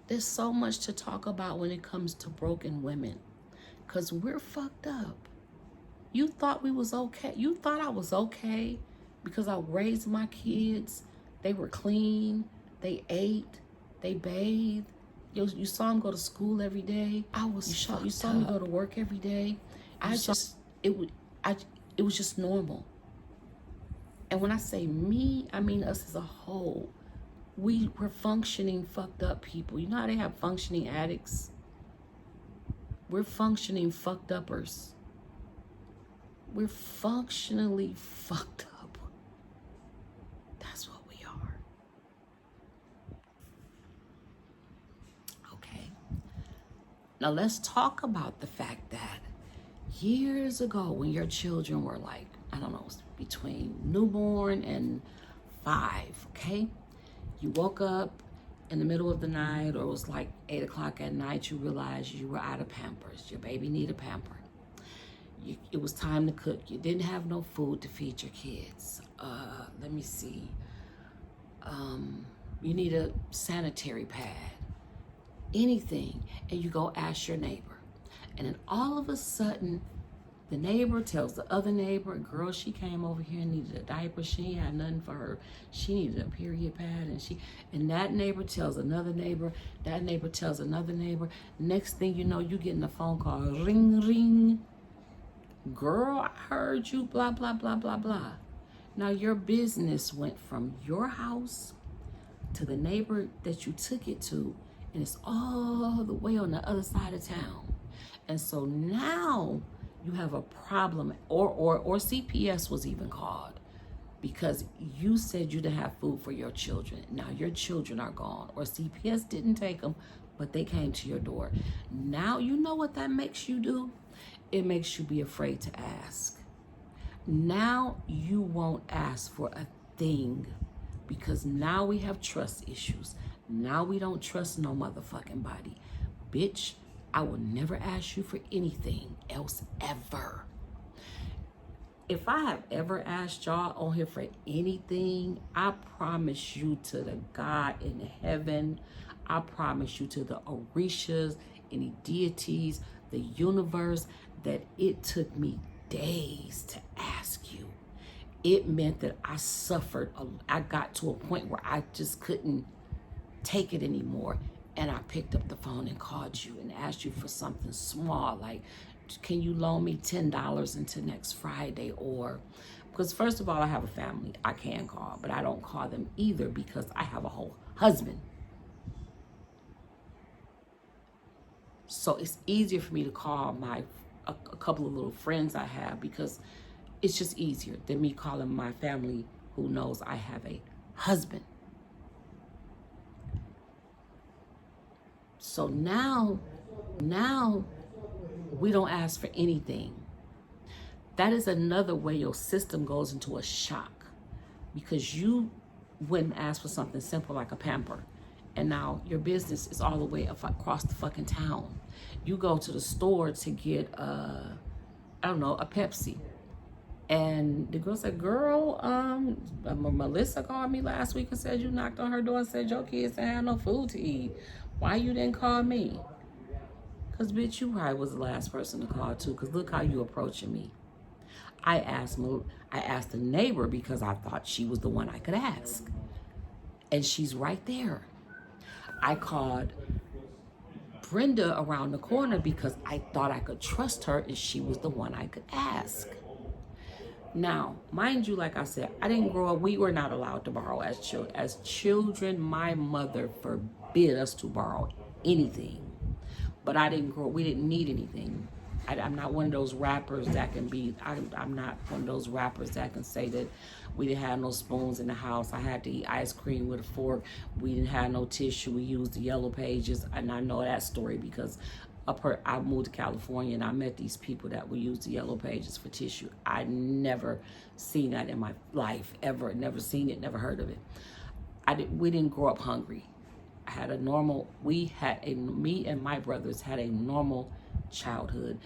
There's so much to talk about when it comes to broken women, because we're fucked up. You thought we was okay. You thought I was okay because I raised my kids. They were clean. They ate. They bathed. You saw them go to school every day. You saw me go to work every day. It was just normal. And when I say me, I mean us as a whole. We're functioning fucked up people. You know how they have functioning addicts? We're functioning fucked uppers. We're functionally fucked up. That's what we are. Okay. Now let's talk about the fact that years ago when your children were like, I don't know, between newborn and 5, okay? You woke up in the middle of the night, or it was like 8 o'clock at night, you realized you were out of Pampers. Your baby needed a pamper. It was time to cook. You didn't have no food to feed your kids. Let me see. You need a sanitary pad, anything, and you go ask your neighbor. And then all of a sudden, the neighbor tells the other neighbor, girl, she came over here and needed a diaper. She ain't had nothing for her. She needed a period pad. And that neighbor tells another neighbor. That neighbor tells another neighbor. Next thing you know, you getting a phone call. Ring, ring. Girl, I heard you, blah, blah, blah, blah, blah. Now your business went from your house to the neighbor that you took it to, and it's all the way on the other side of town. And so now you have a problem, or CPS was even called because you said you didn't have food for your children. Now your children are gone, or CPS didn't take them, but they came to your door. Now you know what that makes you do? It makes you be afraid to ask. Now you won't ask for a thing because now we have trust issues. Now we don't trust no motherfucking body. Bitch, I will never ask you for anything else ever. If I have ever asked y'all on here for anything, I promise you to the God in heaven, I promise you to the Orishas, any deities, the universe, that it took me days to ask you. It meant that I suffered. I got to a point where I just couldn't take it anymore. And I picked up the phone and called you and asked you for something small, like, can you loan me $10 until next Friday? Or, because first of all, I have a family I can call, but I don't call them either because I have a whole husband. So it's easier for me to call a couple of little friends I have because it's just easier than me calling my family who knows I have a husband. So now we don't ask for anything. That is another way your system goes into a shock because you wouldn't ask for something simple like a pamper. And now your business is all the way across the fucking town. You go to the store to get, a Pepsi. And the girl said, girl, Melissa called me last week and said you knocked on her door and said your kids didn't have no food to eat. Why you didn't call me? Because, bitch, you probably was the last person to call, too, because look how you approaching me. I asked the neighbor because I thought she was the one I could ask. And she's right there. I called Brenda around the corner because I thought I could trust her and she was the one I could ask. Now, mind you, like I said, I didn't grow up, we were not allowed to borrow as children. As children, my mother forbid us to borrow anything. But we didn't need anything. I'm not one of those rappers that can be, I'm not one of those rappers that can say that we didn't have no spoons in the house. I had to eat ice cream with a fork. We didn't have no tissue. We used the yellow pages. And I know that story because I moved to California and I met these people that would use the yellow pages for tissue. I never seen that in my life, ever. Never seen it, never heard of it. We didn't grow up hungry. Me and my brothers had a normal childhood.